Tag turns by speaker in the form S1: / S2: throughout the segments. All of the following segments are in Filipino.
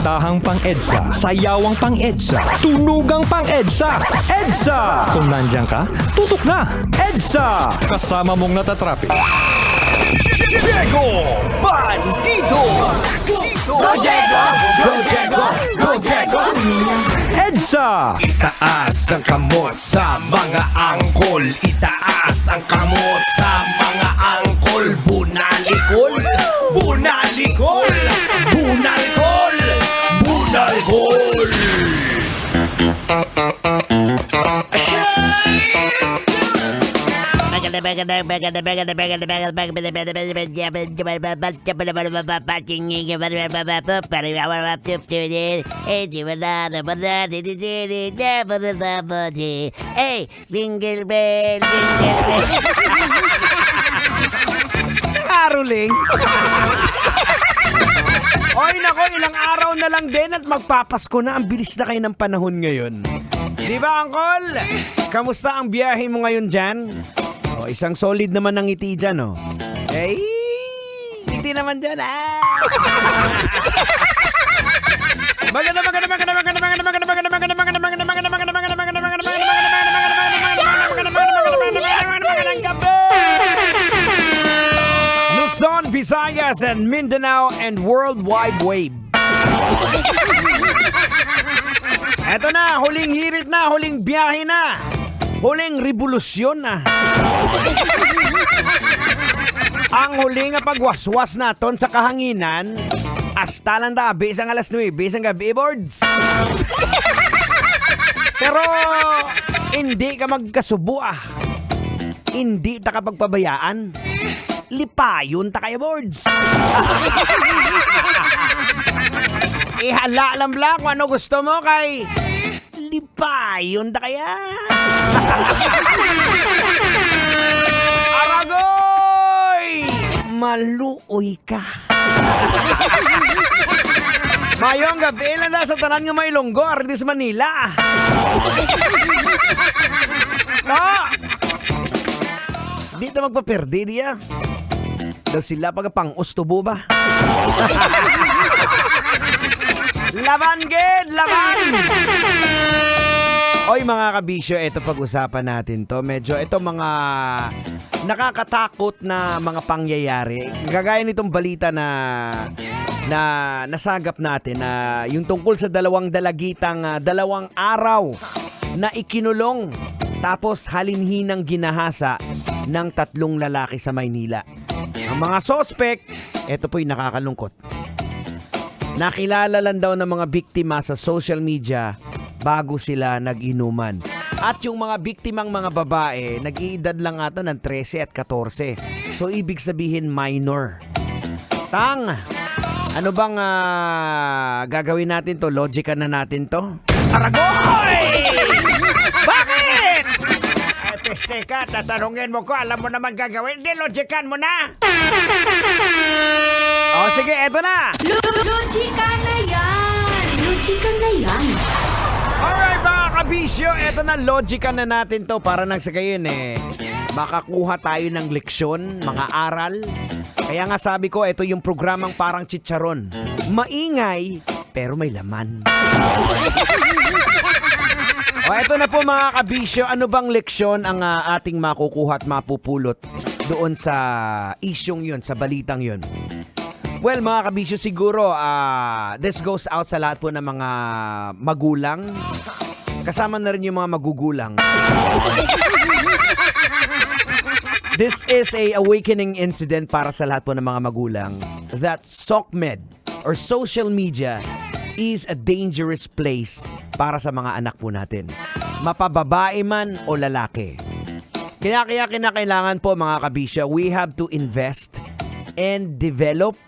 S1: Kantahang pang-EDSA, sayawang pang-EDSA, tunugang pang-EDSA. EDSA! Kung nandiyan ka, tutok na! EDSA! Kasama mong natatrapik. Diego Bandito!
S2: Go Diego! Go Diego! Go Diego!
S1: EDSA!
S3: Itaas ang kamot sa mga angkol. Itaas ang kamot sa mga angkol. Bunalikol! Bunalikol! Bunalkol! Bunalkol!
S2: Hey, jingle bell, jingle bell.
S4: Caroling. Oy nako, ilang araw na lang din at magpapasko na. Ang bilis na kayo ng panahon ngayon. Di ba, Uncle? Kamusta ang biyahe mo ngayon dyan? O, isang solid naman ng ngiti dyan, oh. Eh, ngiti naman dyan, ah. Maganda. Luzon, Visayas, and Mindanao, and World Wide Web. Eto na, huling hirit na, huling biyahe na, huling revolusyon na. Ang huling pagwaswas naton sa kahanginan, hasta lang tabi isang alas 9, isang gabi, boards. Pero, hindi ka magkasubo ah. Hindi ta kapagpabayaan. Lipayon ta kayo, boards. Ihala lang kung ano gusto mo kay lipayon ta kaya. Aragoy! Maluoy ka. Mayong gabi lang na sa tanan nga may lunggo, Ardis Manila. No! Di ta magpaperdi diya. Daw sila pagpang-ustubo ba? Laban, gid! Laban! Oy mga kabisyo, ito pag-usapan natin to. Medyo ito mga nakakatakot na mga pangyayari. Gagaya nitong balita na nasagap natin na yung tungkol sa dalawang dalagitang 2 araw na ikinulong tapos halinhinang ginahasa ng 3 lalaki sa Maynila. Ang mga sospek, ito po'y nakakalungkot. Nakilala lang daw ng mga biktima sa social media bago sila nag-inuman. At yung mga biktimang mga babae, nag-iedad lang ata ng 13 at 14. So, ibig sabihin minor. Tang, ano bang gagawin natin to? Logican na natin to? Aragoy! Bakit? Peste ka, tatanungin mo ko, alam mo naman gagawin. Hindi, logican mo na. O, sige, eto na.
S5: Logika na yan! Logika na yan!
S4: Alright mga kabisyo, eto na, logican na natin to para nang sa gayon makakuha tayo ng leksyon, mga aral. Kaya nga sabi ko, ito yung programang parang chicharon. Maingay, pero may laman. O eto na po mga kabisyo, ano bang leksyon ang ating makukuha at mapupulot doon sa isyong yun, sa balitang yun? Well, mga kabisyo, siguro, this goes out sa lahat po ng mga magulang. Kasama na rin yung mga magugulang. This is a awakening incident para sa lahat po ng mga magulang that SOCMED or social media is a dangerous place para sa mga anak po natin. Mapababae man o lalaki. Kaya kinakailangan po mga kabisyo, we have to invest and develop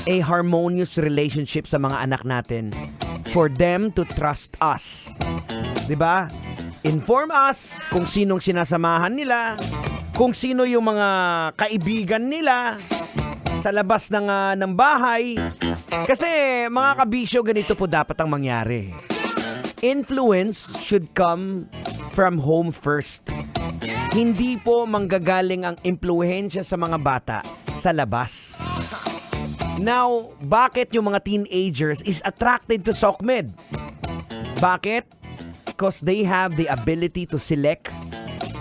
S4: a harmonious relationship sa mga anak natin for them to trust us. 'Di ba? Inform us kung sinong sinasamahan nila, kung sino yung mga kaibigan nila sa labas ng bahay. Kasi mga kabisyo, ganito po dapat ang mangyari. Influence should come from home first. Hindi po manggagaling ang impluwensya sa mga bata sa labas. Now, bakit yung mga teenagers is attracted to SOCMED? Bakit? Because they have the ability to select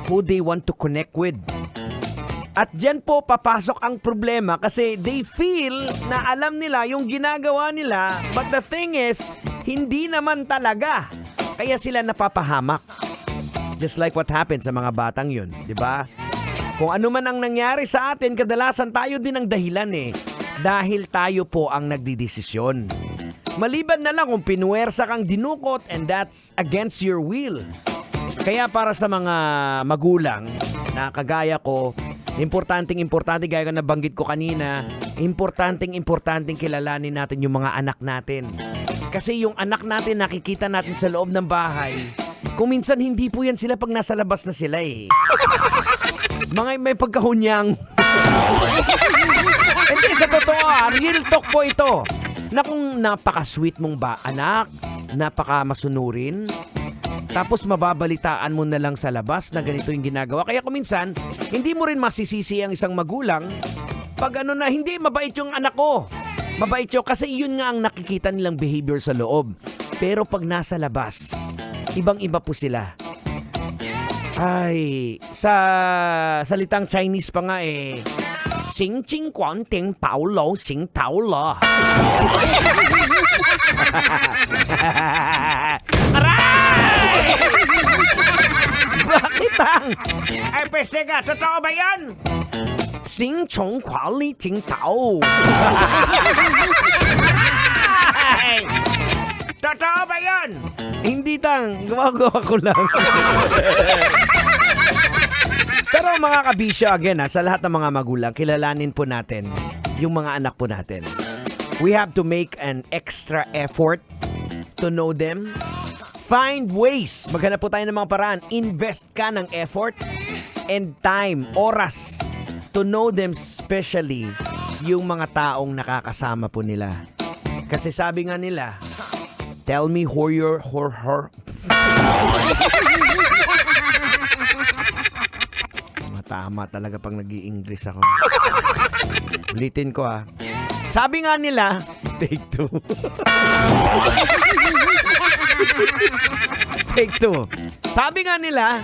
S4: who they want to connect with. At dyan po papasok ang problema kasi they feel na alam nila yung ginagawa nila, but the thing is, hindi naman talaga. Kaya sila napapahamak. Just like what happened sa mga batang yun, di ba? Kung ano man ang nangyari sa atin, kadalasan tayo din ang dahilan dahil tayo po ang nagdidesisyon. Maliban na lang kung pinuwersa kang dinukot and that's against your will. Kaya para sa mga magulang na kagaya ko, importante gaya ka nabanggit ko kanina, importanteng kilalanin natin yung mga anak natin. Kasi yung anak natin nakikita natin sa loob ng bahay, kung minsan hindi po yan sila pag nasa labas na sila Mga may pagkahunyang. Hindi, sa totoo, real talk po ito. Na kung napaka-sweet mong anak, napaka-masunurin, tapos mababalitaan mo na lang sa labas na ganito yung ginagawa. Kaya kung minsan, hindi mo rin masisisi ang isang magulang pag na hindi, mabait yung anak ko. Mabait yun kasi yun nga ang nakikita nilang behavior sa loob. Pero pag nasa labas, ibang-iba po sila. Ay, sa salitang Chinese pa nga Xing Jing Guang Ting Pao Lo Xing Tao Lo. Aray! Bakit ang? Ay, peste ka, totoo ba yan? Xing Chong Hua Li Ting Tao. Ay! Totoo ba yan? Hindi tang, gumagawa ko lang. Pero mga kabisyo, again sa lahat ng mga magulang, kilalanin po natin yung mga anak po natin. We have to make an extra effort to know them. Find ways. Maghanap po tayo ng mga paraan. Invest ka ng effort and time, oras, to know them, especially yung mga taong nakakasama po nila. Kasi sabi nga nila, tell me who your Tama talaga pag nag-i-English ako. Ulitin ko Sabi nga nila, take two. Take two. Sabi nga nila,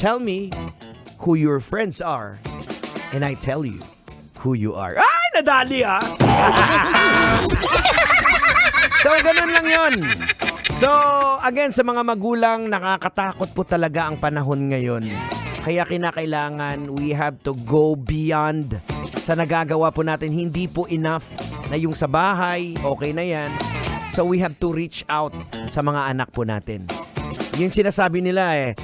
S4: tell me who your friends are and I tell you who you are. Ay, nadali So, ganun lang yun. So, again, sa mga magulang, nakakatakot po talaga ang panahon ngayon. Kaya kinakailangan, we have to go beyond sa nagagawa po natin. Hindi po enough na yung sa bahay, okay na yan. So, we have to reach out sa mga anak po natin. Yung sinasabi nila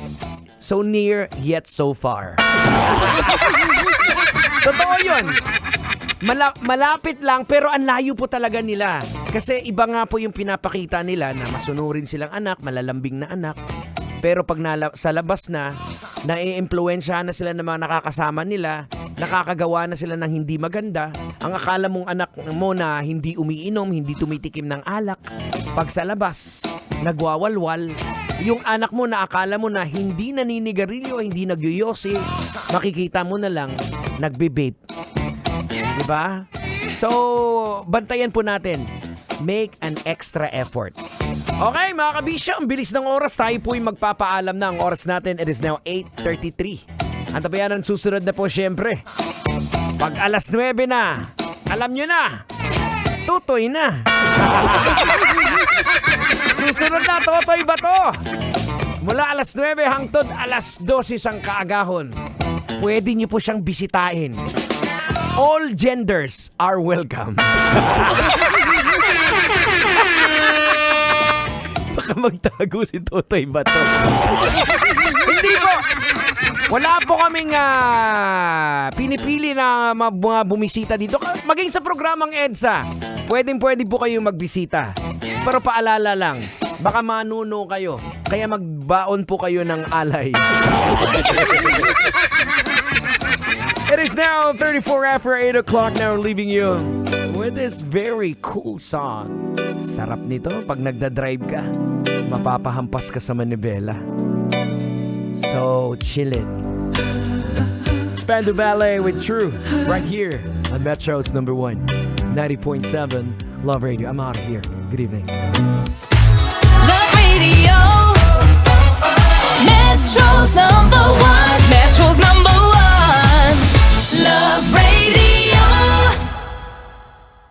S4: so near yet so far. Totoo yun. Malapit lang pero ang layo po talaga nila. Kasi iba nga po yung pinapakita nila na masunurin silang anak, malalambing na anak. Pero pag sa labas na, nai-impluwensyahan na sila ng mga nakakasama nila, nakakagawa na sila ng hindi maganda. Ang akala mong anak mo na hindi umiinom, hindi tumitikim ng alak. Pag sa labas, nagwawalwal. Yung anak mo na akala mo na hindi naninigarilyo, hindi nagyoyosi, makikita mo na lang, nagbe-vape. Diba? So, bantayan po natin. Make an extra effort. Okay, mga kabisyo, ang bilis ng oras. Tayo po'y magpapaalam na. Ang oras natin, it is now 8:33. Ang tabayanan susunod na po, syempre. Pag alas 9 na, alam nyo na, tutoy na. Susunod na, Totoy Bato. Mula alas 9 hangtod alas 12 ang kaagahon. Pwede nyo po siyang bisitahin. All genders are welcome. Baka magtago si Totoy Bato. Hindi po. Wala po kaming pinipili na mga bumisita dito. Maging sa programang EDSA, pwede po kayong magbisita. Pero paalala lang, baka manuno kayo. Kaya magbaon po kayo ng alay. It is now 34 after 8 o'clock. Now leaving you with this very cool song. Sarap nito pag nagdadrive ka. Mapapahampas ka sa manibela. So, chillin'. Spandau Ballet with True right here on Metro's #1. 90.7 Love Radio. I'm out of here. Good evening.